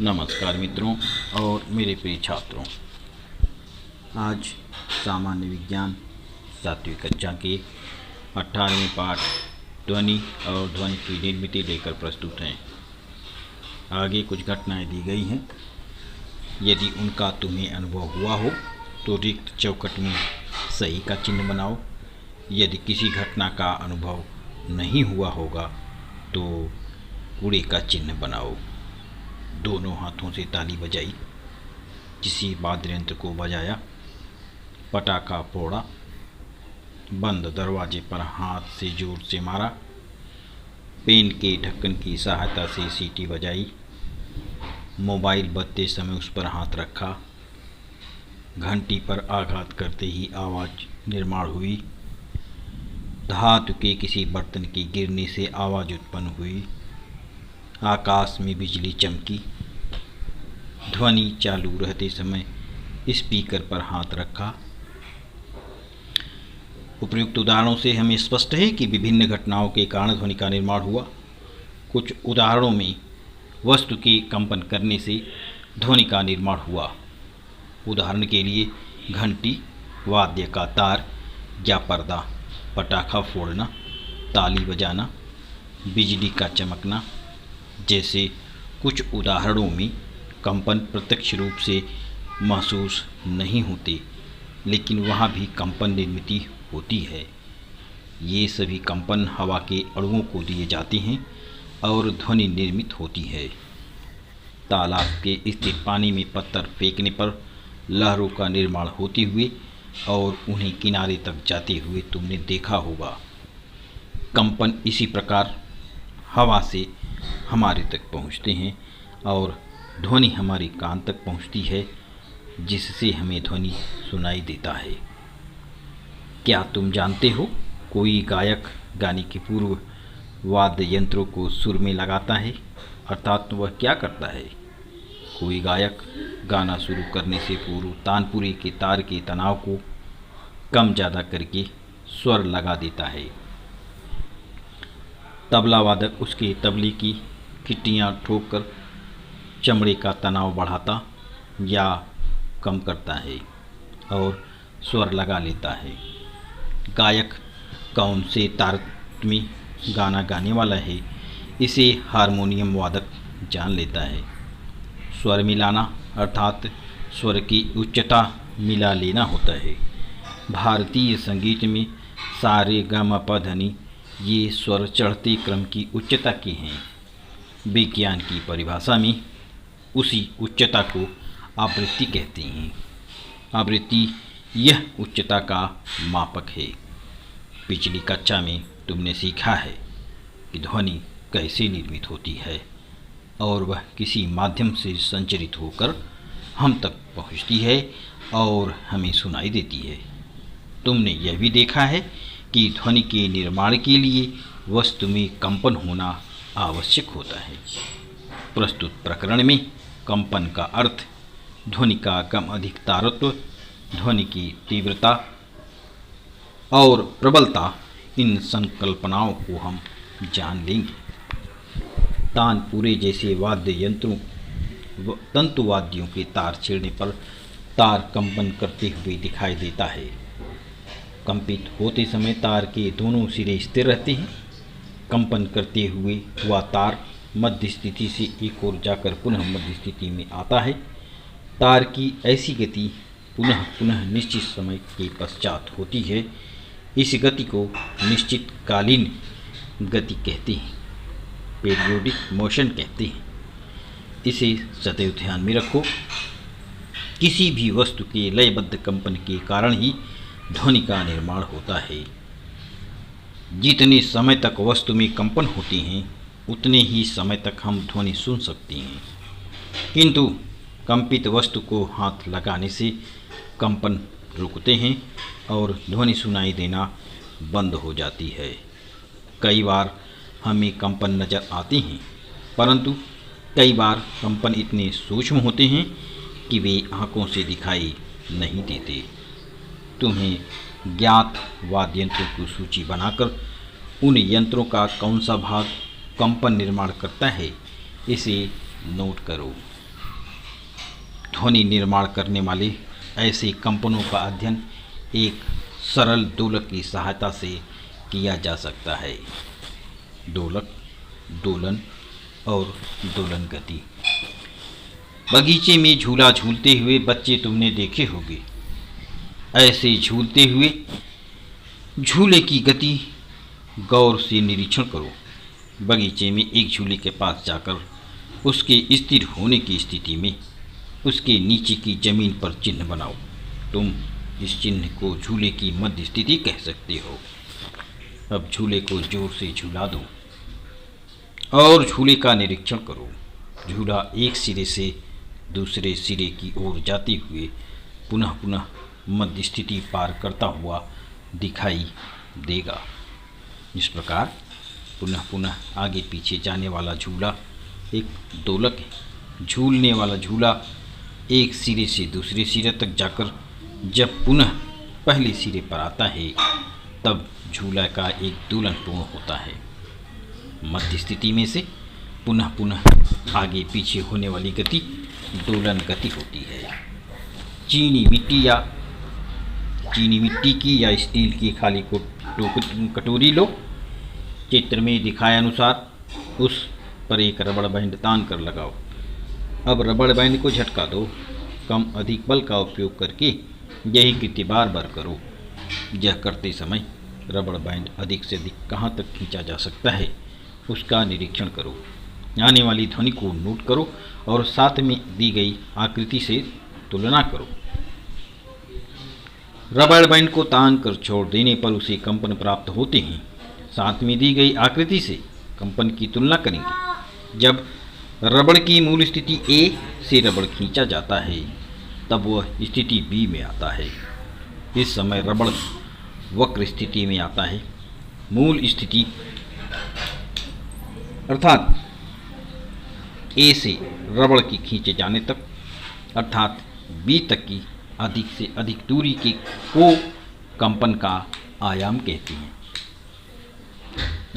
नमस्कार मित्रों और मेरे प्रिय छात्रों। आज सामान्य विज्ञान 7वीं कक्षा के 18वें पाठ ध्वनि और ध्वनि की निर्मिति लेकर प्रस्तुत हैं। आगे कुछ घटनाएं दी गई हैं। यदि उनका तुम्हें अनुभव हुआ हो तो रिक्त चौखट में सही का चिन्ह बनाओ। यदि किसी घटना का अनुभव नहीं हुआ होगा तो कूड़े का चिन्ह बनाओ। दोनों हाथों से ताली बजाई, किसी वाद्य यंत्र को बजाया, पटाखा फोड़ा, बंद दरवाजे पर हाथ से जोर से मारा, पेन के ढक्कन की सहायता से सीटी बजाई, मोबाइल बजते समय उस पर हाथ रखा, घंटी पर आघात करते ही आवाज़ निर्माण हुई, धातु के किसी बर्तन के गिरने से आवाज़ उत्पन्न हुई, आकाश में बिजली चमकी, ध्वनि चालू रहते समय स्पीकर पर हाथ रखा। उपर्युक्त उदाहरणों से हमें स्पष्ट है कि विभिन्न घटनाओं के कारण ध्वनि का निर्माण हुआ। कुछ उदाहरणों में वस्तु के कंपन करने से ध्वनि का निर्माण हुआ। उदाहरण के लिए घंटी, वाद्य का तार या पर्दा, पटाखा फोड़ना, ताली बजाना, बिजली का चमकना जैसे कुछ उदाहरणों में कंपन प्रत्यक्ष रूप से महसूस नहीं होते, लेकिन वहाँ भी कंपन निर्मित होती है। ये सभी कंपन हवा के अणुओं को दिए जाते हैं और ध्वनि निर्मित होती है। तालाब के स्थिर पानी में पत्थर फेंकने पर लहरों का निर्माण होते हुए और उन्हें किनारे तक जाते हुए तुमने देखा होगा। कंपन इसी प्रकार हवा से हमारे तक पहुँचते हैं और ध्वनि हमारे कान तक पहुँचती है, जिससे हमें ध्वनि सुनाई देता है। क्या तुम जानते हो, कोई गायक गाने के पूर्व वाद्य यंत्रों को सुर में लगाता है, अर्थात वह क्या करता है? कोई गायक गाना शुरू करने से पूर्व तानपुरे के तार के तनाव को कम ज़्यादा करके स्वर लगा देता है। तबला वादक उसके तबले की गिट्टियाँ ठोककर चमड़े का तनाव बढ़ाता या कम करता है और स्वर लगा लेता है। गायक कौन से तार में गाना गाने वाला है, इसे हारमोनियम वादक जान लेता है। स्वर मिलाना अर्थात स्वर की उच्चता मिला लेना होता है। भारतीय संगीत में सा रे ग म प ध नि ये स्वर चढ़ते क्रम की उच्चता के हैं। विज्ञान की परिभाषा में उसी उच्चता को आवृत्ति कहते हैं। आवृत्ति यह उच्चता का मापक है। पिछली कक्षा में तुमने सीखा है कि ध्वनि कैसे निर्मित होती है और वह किसी माध्यम से संचरित होकर हम तक पहुंचती है और हमें सुनाई देती है। तुमने यह भी देखा है कि ध्वनि के निर्माण के लिए वस्तु में कंपन होना आवश्यक होता है। प्रस्तुत प्रकरण में कंपन का अर्थ, ध्वनि का कम अधिक तारत्व, ध्वनि की तीव्रता और प्रबलता, इन संकल्पनाओं को हम जान लेंगे। तानपुरे जैसे वाद्य यंत्रों तंतुवाद्यों के तार छेड़ने पर तार कंपन करते हुए दिखाई देता है। कंपित होते समय तार के दोनों सिरे स्थिर रहते हैं। कंपन करते हुए वह तार मध्य स्थिति से एक ओर जाकर पुनः मध्य स्थिति में आता है। तार की ऐसी गति पुनः पुनः निश्चित समय के पश्चात होती है। इस गति को निश्चित कालीन गति कहते हैं, पीरियोडिक मोशन कहते हैं। इसे सदैव ध्यान में रखो। किसी भी वस्तु के लयबद्ध कंपन के कारण ही ध्वनि का निर्माण होता है। जितने समय तक वस्तु में कंपन होते हैं उतने ही समय तक हम ध्वनि सुन सकते हैं, किंतु कंपित वस्तु को हाथ लगाने से कंपन रुकते हैं और ध्वनि सुनाई देना बंद हो जाती है। कई बार हमें कंपन नज़र आते हैं, परंतु कई बार कंपन इतने सूक्ष्म होते हैं कि वे आँखों से दिखाई नहीं देते। तुम्हें ज्ञात वाद्य यंत्रों की सूची बनाकर उन यंत्रों का कौन सा भाग कंपन निर्माण करता है, इसे नोट करो। ध्वनि निर्माण करने वाले ऐसे कंपनों का अध्ययन एक सरल दोलक की सहायता से किया जा सकता है। दोलक, दोलन और दोलन गति। बगीचे में झूला झूलते हुए बच्चे तुमने देखे होंगे। ऐसे झूलते हुए झूले की गति गौर से निरीक्षण करो। बगीचे में एक झूले के पास जाकर उसके स्थिर होने की स्थिति में उसके नीचे की जमीन पर चिन्ह बनाओ। तुम इस चिन्ह को झूले की मध्य स्थिति कह सकते हो। अब झूले को जोर से झूला दो और झूले का निरीक्षण करो। झूला एक सिरे से दूसरे सिरे की ओर जाते हुए पुनः पुनः मध्य स्थिति पार करता हुआ दिखाई देगा। इस प्रकार पुनः पुनः आगे पीछे जाने वाला झूला एक दोलक है। झूलने वाला झूला एक सिरे से दूसरे सिरे तक जाकर जब पुनः पहले सिरे पर आता है तब झूला का एक दोलन पूर्ण होता है। मध्य स्थिति में से पुनः पुनः आगे पीछे होने वाली गति दोलन गति होती है। चीनी मिट्टी की या स्टील की खाली कटोरी लो। चित्र में दिखाए अनुसार उस पर एक रबड़ बैंड तान कर लगाओ। अब रबड़ बैंड को झटका दो। कम अधिक बल का उपयोग करके यही कृत्य बार बार करो। यह करते समय रबड़ बैंड अधिक से अधिक कहाँ तक खींचा जा सकता है उसका निरीक्षण करो। आने वाली ध्वनि को नोट करो और साथ में दी गई आकृति से तुलना करो। रबड़ बैंड को तान कर छोड़ देने पर उसे कंपन प्राप्त होते हैं। साथ में दी गई आकृति से कंपन की तुलना करेंगे। जब रबड़ की मूल स्थिति ए से रबड़ खींचा जाता है तब वह स्थिति बी में आता है। इस समय रबड़ वक्र स्थिति में आता है। मूल स्थिति अर्थात ए से रबड़ की खींचे जाने तक अर्थात बी तक की अधिक से अधिक दूरी के को कंपन का आयाम कहते हैं।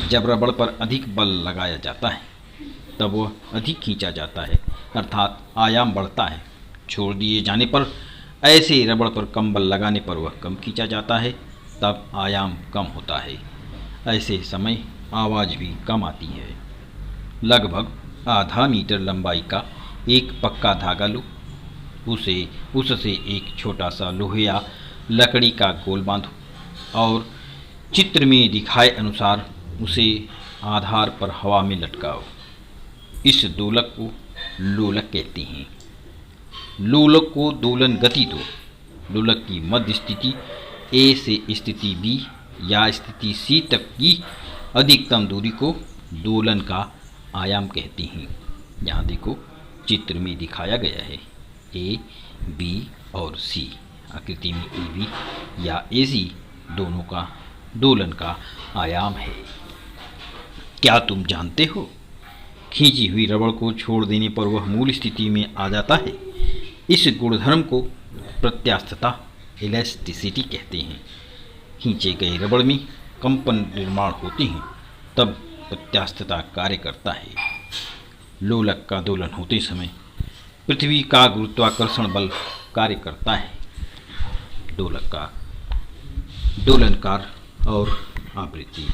जब रबड़ पर अधिक बल लगाया जाता है तब वह अधिक खींचा जाता है अर्थात आयाम बढ़ता है। छोड़ दिए जाने पर ऐसे रबड़ पर कम बल लगाने पर वह कम खींचा जाता है तब आयाम कम होता है। ऐसे समय आवाज़ भी कम आती है। लगभग आधा मीटर लंबाई का एक पक्का धागा लो। उससे एक छोटा सा लोहे या लकड़ी का गोल बांधो और चित्र में दिखाए अनुसार उसे आधार पर हवा में लटकाओ। इस दोलक को लोलक कहते हैं। लोलक को दोलन गति दो। लोलक की मध्य स्थिति ए से स्थिति बी या स्थिति सी तक की अधिकतम दूरी को दोलन का आयाम कहते हैं। यहाँ देखो चित्र में दिखाया गया है ए, बी और सी। आकृति में ए बी या ए सी दोनों का दोलन का आयाम है। क्या तुम जानते हो खींची हुई रबड़ को छोड़ देने पर वह मूल स्थिति में आ जाता है। इस गुणधर्म को प्रत्यास्थता इलास्टिसिटी कहते हैं। खींचे गए रबड़ में कंपन निर्माण होते हैं तब प्रत्यास्थता कार्य करता है। लोलक का दोलन होते समय पृथ्वी का गुरुत्वाकर्षण बल कार्य करता है। दोलक का दोलनकार और आवृत्ति।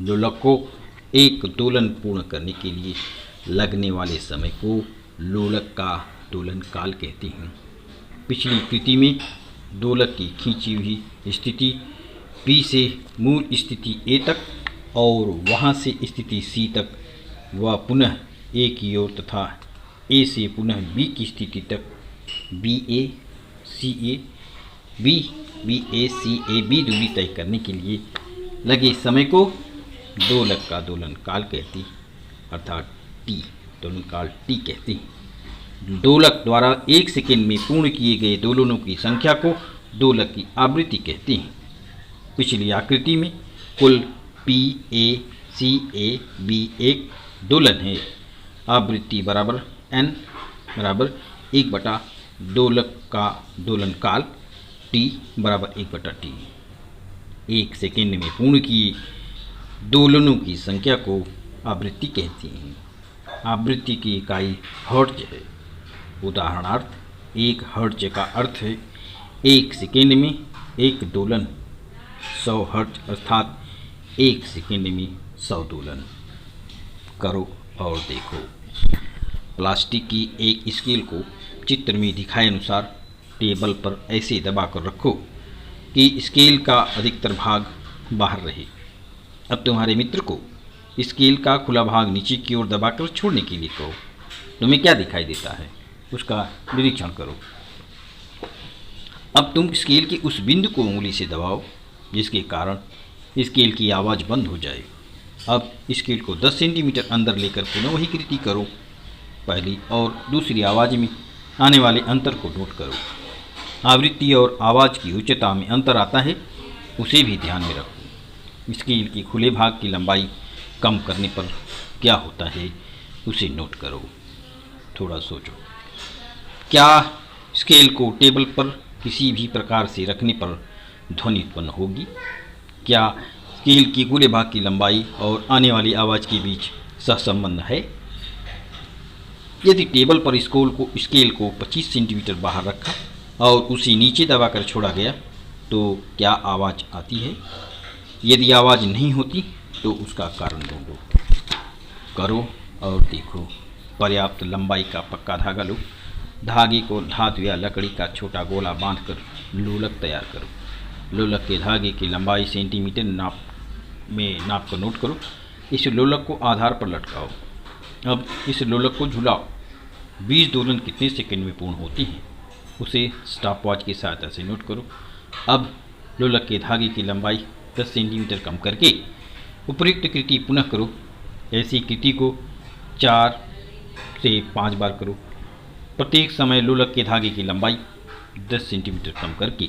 लोलक को एक दोलन पूर्ण करने के लिए लगने वाले समय को लोलक का दोलन काल कहते हैं। पिछली कृति में दोलक की खींची हुई स्थिति बी से मूल स्थिति ए तक और वहाँ से स्थिति सी तक व पुनः ए की ओर तथा ए से पुनः बी की स्थिति तक B A C A B दूरी तय करने के लिए लगे समय को दोलक का दोलन काल कहती अर्थात टी दोलन काल टी कहते हैं। दोलक द्वारा एक सेकेंड में पूर्ण किए गए दोलनों की संख्या को दोलक की आवृत्ति कहते हैं। पिछली आकृति में कुल P A C A B एक दोलन है। आवृत्ति बराबर एन बराबर 1/, दोलक का दोलन काल टी बराबर 1/t। एक सेकेंड में पूर्ण किए दोलनों की संख्या को आवृत्ति कहते हैं। आवृत्ति की इकाई हर्ट्ज है। उदाहरणार्थ 1 हर्ट्ज का अर्थ है 1 सेकेंड में 1 दोलन। 100 हर्ट्ज अर्थात 1 सेकेंड में 100 दोलन। करो और देखो। प्लास्टिक की एक स्केल को चित्र में दिखाए अनुसार टेबल पर ऐसे दबाकर रखो कि स्केल का अधिकतर भाग बाहर रहे। अब तुम्हारे मित्र को स्केल का खुला भाग नीचे की ओर दबाकर छोड़ने के लिए कहो। तुम्हें क्या दिखाई देता है उसका निरीक्षण करो। अब तुम स्केल के उस बिंदु को उंगली से दबाओ जिसके कारण स्केल की आवाज़ बंद हो जाए। अब स्केल को 10 सेंटीमीटर अंदर लेकर पुनः वही कृति करो। पहली और दूसरी आवाज़ में आने वाले अंतर को नोट करो। आवृत्ति और आवाज़ की उच्चता में अंतर आता है, उसे भी ध्यान में रखो। स्केल के खुले भाग की लंबाई कम करने पर क्या होता है उसे नोट करो। थोड़ा सोचो। क्या स्केल को टेबल पर किसी भी प्रकार से रखने पर ध्वनि उत्पन्न होगी? क्या स्केल की खुले भाग की लंबाई और आने वाली आवाज़ के बीच सहसंबंध है? यदि टेबल पर स्केल को 25 सेंटीमीटर बाहर रखा और उसे नीचे दबाकर छोड़ा गया तो क्या आवाज़ आती है? यदि आवाज़ नहीं होती तो उसका कारण ढूंढो। करो और देखो। पर्याप्त लंबाई का पक्का धागा लो। धागे को धातु या लकड़ी का छोटा गोला बांधकर लोलक तैयार करो। लोलक के धागे की लंबाई सेंटीमीटर नाप कर नोट करो। इस लोलक को आधार पर लटकाओ। अब इस लोलक को झुलाओ। 20 दोलन कितने सेकंड में पूर्ण होती हैं उसे स्टॉपवॉच की सहायता से नोट करो। अब लोलक के धागे की लंबाई 10 सेंटीमीटर कम करके उपयुक्त कृति पुनः करो। ऐसी कृति को 4 से 5 बार करो। प्रत्येक समय लोलक के धागे की लंबाई 10 सेंटीमीटर कम करके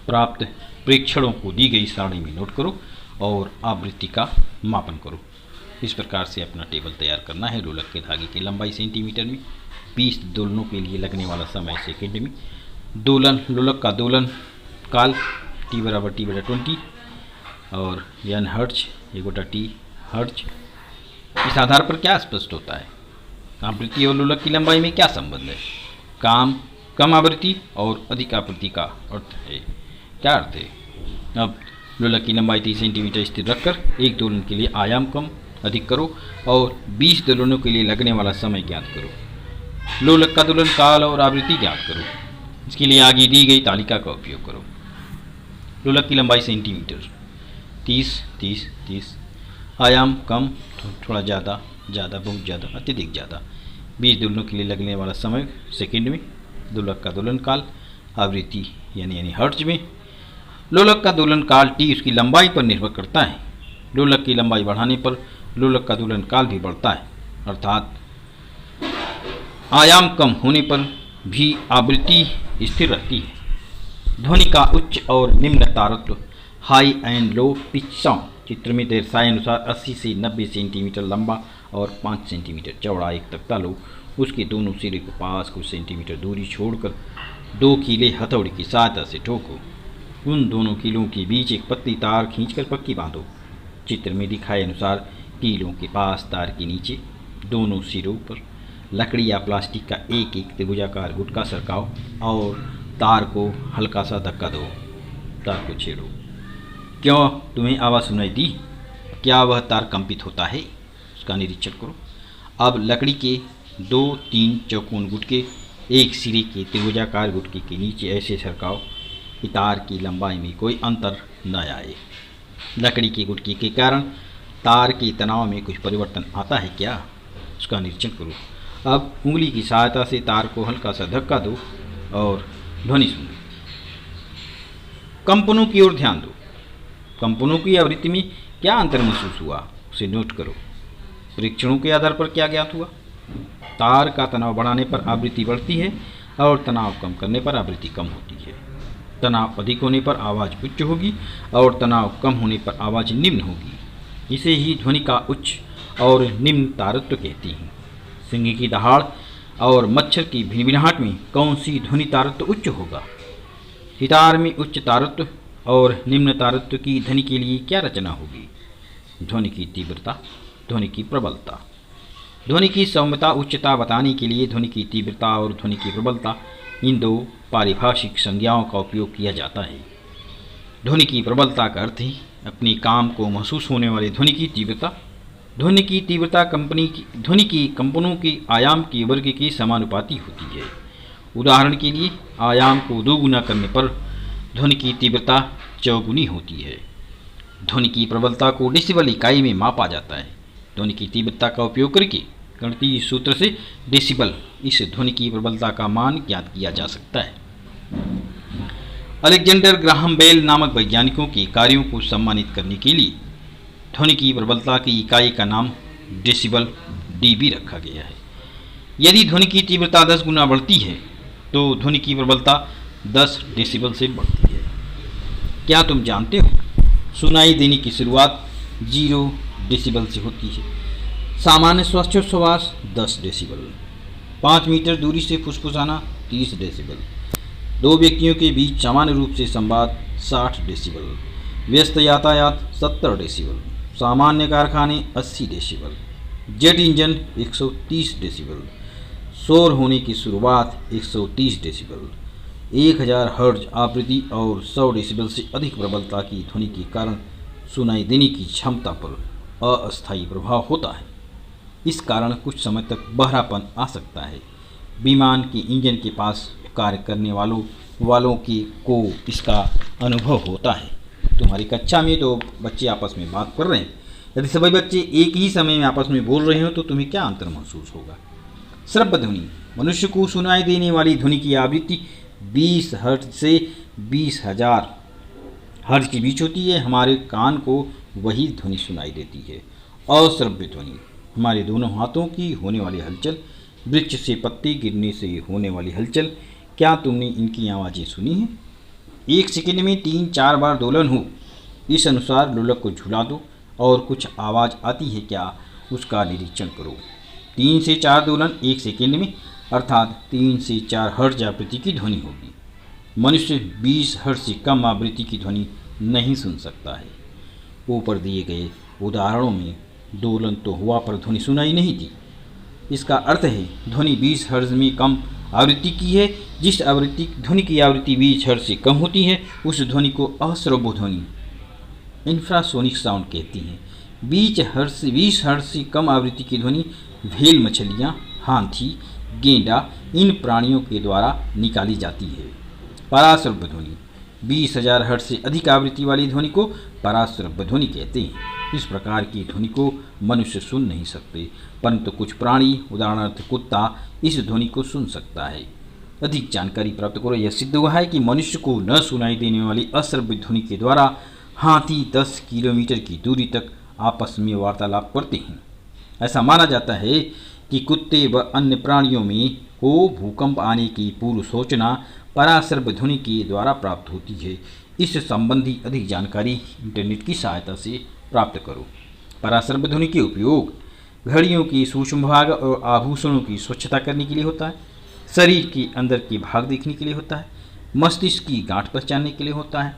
प्राप्त प्रेक्षणों को दी गई सारणी में नोट करो और आवृत्ति का मापन करो। इस प्रकार से अपना टेबल तैयार करना है। लोलक के धागे की लंबाई सेंटीमीटर में, 20 दोलनों के लिए लगने वाला समय सेकंड में, दोलन लोलक का दोलन काल T = T/20 और n हर्ट्ज 1/T हर्ट्ज। इस आधार पर क्या स्पष्ट होता है? आवृत्ति और लोलक की लंबाई में क्या संबंध है? कम आवृत्ति और अधिक आवृत्ति का अर्थ है। क्या अर्थ है? अब लोलक की लंबाई 30 सेंटीमीटर स्थिर रखकर एक दोलन के लिए आयाम कम अधिक करो और 20 दोलनों के लिए लगने वाला समय ज्ञात करो। लोलक का दोलन काल और आवृत्ति ज्ञात करो। इसके लिए आगे दी गई तालिका का उपयोग करो। लोलक की लंबाई सेंटीमीटर 30 30 30, आयाम कम थोड़ा ज़्यादा ज़्यादा बहुत ज़्यादा अत्यधिक ज़्यादा, 20 दोलनों के लिए लगने वाला समय सेकंड में, लोलक का दोलन काल आवृत्ति यानी हर्ट्ज में। लोलक का दोलन काल T उसकी लंबाई पर निर्भर करता है। लोलक की लंबाई बढ़ाने पर लोलक का दोलन काल भी बढ़ता है, अर्थात आयाम कम होने पर भी आवृत्ति स्थिर रहती है। ध्वनि का उच्च और निम्न तारत्व high and low pitch sound चित्र में दर्शाए अनुसार 80 से 90 सेंटीमीटर लंबा और 5 सेंटीमीटर चौड़ा एक तख्ता लो। उसके दोनों सिरे के पास कुछ सेंटीमीटर दूरी छोड़कर 2 कीले हथौड़े की सहायता से ठोको। उन दोनों कीलों के बीच एक पतली तार खींचकर पक्की बांधो। चित्र में दिखाए अनुसार कीलों के पास तार के नीचे दोनों सिरों पर लकड़ी या प्लास्टिक का एक एक त्रिभुजाकार गुटका सरकाओ और तार को हल्का सा धक्का दो। तार को छेड़ो। क्यों तुम्हें आवाज़ सुनाई दी? क्या वह तार कंपित होता है? उसका निरीक्षण करो। अब लकड़ी के 2-3 चौकोन गुटके एक सिरे के त्रिभुजाकार गुटके के नीचे ऐसे सरकाओ कि तार की लंबाई में कोई अंतर न आए। लकड़ी के गुटके के कारण तार के तनाव में कुछ परिवर्तन आता है क्या? उसका निरीक्षण करो। अब उंगली की सहायता से तार को हल्का सा धक्का दो और ध्वनि सुनो। कंपनों की ओर ध्यान दो। कंपनों की आवृत्ति में क्या अंतर महसूस हुआ उसे नोट करो। परीक्षणों के आधार पर क्या ज्ञात हुआ? तार का तनाव बढ़ाने पर आवृत्ति बढ़ती है और तनाव कम करने पर आवृत्ति कम होती है। तनाव अधिक होने पर आवाज़ उच्च होगी और तनाव कम होने पर आवाज़ निम्न होगी। इसे ही ध्वनि का उच्च और निम्न तारत्व कहते हैं। सिंह की दहाड़ और मच्छर की भिनभिनाहट में कौन सी ध्वनि तारत्व उच्च होगा? सितार में उच्च तारत्व और निम्न तारत्व की ध्वनि के लिए क्या रचना होगी? ध्वनि की तीव्रता, ध्वनि की प्रबलता। ध्वनि की सौम्यता उच्चता बताने के लिए ध्वनि की तीव्रता और ध्वनि की प्रबलता इन दो पारिभाषिक संज्ञाओं का उपयोग किया जाता है। ध्वनि की प्रबलता का अर्थ है अपने काम को महसूस होने वाले ध्वनि की तीव्रता। ध्वनि की तीव्रता ध्वनि की कंपनों के आयाम के वर्ग के समानुपाती होती है। उदाहरण के लिए आयाम को 2 गुना करने पर ध्वनि की तीव्रता 4 गुनी होती है। ध्वनि की प्रबलता को डेसिबल इकाई में मापा जाता है। ध्वनि की तीव्रता का उपयोग करके गणितीय सूत्र से डेसिबल इस ध्वनि की प्रबलता का मान ज्ञात किया जा सकता है। अलेक्जेंडर ग्राहम बेल नामक वैज्ञानिकों के कार्यों को सम्मानित करने के लिए ध्वनि की प्रबलता की इकाई का नाम डेसिबल डीबी रखा गया है। यदि ध्वनि की तीव्रता 10 गुना बढ़ती है तो ध्वनि की प्रबलता 10 डेसिबल से बढ़ती है। क्या तुम जानते हो सुनाई देने की शुरुआत 0 डेसिबल से होती है। सामान्य श्वासोच्छ्वास 10 डेसिबल, 5 मीटर दूरी से फुसफुसाना 30 डेसिबल, 2 व्यक्तियों के बीच सामान्य रूप से संवाद 60 डेसिबल, व्यस्त यातायात 70 डेसिबल, सामान्य कारखाने 80 डेसिबल, जेट इंजन 130 डेसिबल, शोर होने की शुरुआत 130 डेसिबल, 1000 हर्ट्ज आवृत्ति और 100 डेसिबल से अधिक प्रबलता की ध्वनि के कारण सुनाई देने की क्षमता पर अस्थायी प्रभाव होता है। इस कारण कुछ समय तक बहरापन आ सकता है। विमान के इंजन के पास कार्य करने वालों को इसका अनुभव होता है। तुम्हारी कक्षा में तो बच्चे आपस में बात कर रहे हैं। यदि सभी बच्चे एक ही समय में आपस में बोल रहे हो तो तुम्हें क्या अंतर महसूस होगा। श्रव्य ध्वनि मनुष्य को सुनाई देने वाली ध्वनि की आवृत्ति 20 हर्ट्ज से 20,000 हर्ट्ज के बीच होती है। हमारे कान को वही ध्वनि सुनाई देती है। अश्रव्य ध्वनि हमारे दोनों हाथों की होने वाली हलचल, वृक्ष से पत्ते गिरने से होने वाली हलचल। क्या तुमने इनकी आवाज़ें सुनी हैं? 1 सेकंड में 3-4 बार दोलन हो, इस अनुसार लोलक को झुला दो और कुछ आवाज़ आती है क्या उसका निरीक्षण करो। 3 से 4 दोलन 1 सेकंड में अर्थात 3 से 4 हर्ट्ज आवृत्ति की ध्वनि होगी। मनुष्य 20 हर्ट्ज से कम आवृत्ति की ध्वनि नहीं सुन सकता है। ऊपर दिए गए उदाहरणों में दोलन तो हुआ पर ध्वनि सुनाई नहीं दी। इसका अर्थ है ध्वनि 20 हर्ट्ज में कम आवृत्ति की है। जिस ध्वनि की आवृत्ति 20 हर्ट्ज से कम होती है उस ध्वनि को अश्रव्य ध्वनि इंफ्रासोनिक साउंड कहती हैं। 20 हर्ट्ज से कम आवृत्ति की ध्वनि व्हेल मछलियाँ, हाथी, गेंडा इन प्राणियों के द्वारा निकाली जाती है। पराश्रव्य ध्वनि 20,000 हर्ट्ज से अधिक आवृत्ति वाली ध्वनि को पराश्रव्य ध्वनि कहते हैं। इस प्रकार की ध्वनि को मनुष्य सुन नहीं सकते, परंतु कुछ प्राणी उदाहरणार्थ कुत्ता इस ध्वनि को सुन सकता है। अधिक जानकारी प्राप्त करो। यह सिद्ध हुआ है कि मनुष्य को न सुनाई देने वाली अश्रव्य ध्वनि के द्वारा हाथी 10 किलोमीटर की दूरी तक आपस में वार्तालाप करते हैं। ऐसा माना जाता है कि कुत्ते व अन्य प्राणियों में को भूकंप आने की पूर्व सूचना पराश्रव्य ध्वनि के द्वारा प्राप्त होती है। इस संबंधी अधिक जानकारी इंटरनेट की सहायता से प्राप्त करो। पराश्रव्य ध्वनि के उपयोग घड़ियों की सूक्ष्म भाग और आभूषणों की स्वच्छता करने के लिए होता है, शरीर के अंदर के भाग देखने के लिए होता है, मस्तिष्क की गांठ पहचानने के लिए होता है,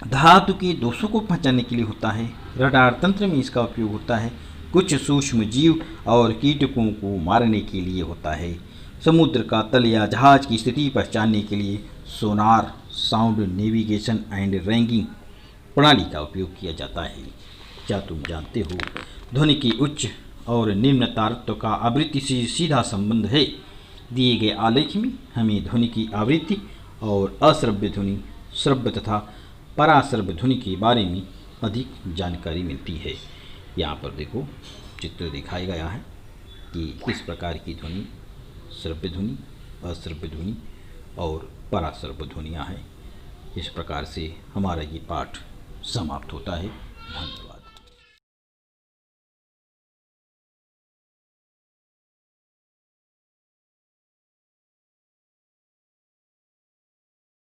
धातु के दोषों को पहचानने के लिए होता है, रडार तंत्र में इसका उपयोग होता है, कुछ सूक्ष्म जीव और कीटकों को मारने के लिए होता है, समुद्र का तल या जहाज की स्थिति पहचानने के लिए सोनार, साउंड नेविगेशन एंड रैंकिंग प्रणाली का उपयोग किया जाता है। क्या तुम जानते हो ध्वनि के उच्च और निम्न तारत्व का आवृत्ति से सीधा संबंध है। दिए गए आलेख में हमें ध्वनि की आवृत्ति और अश्रव्य ध्वनि, श्रव्य तथा पराश्रव्य ध्वनि के बारे में अधिक जानकारी मिलती है। यहाँ पर देखो चित्र दिखाया गया है कि किस प्रकार की ध्वनि श्रव्य ध्वनि, अश्रव्य ध्वनि और पराश्रव्य ध्वनियाँ हैं। इस प्रकार से हमारा ये पाठ समाप्त होता है। धन्यवाद।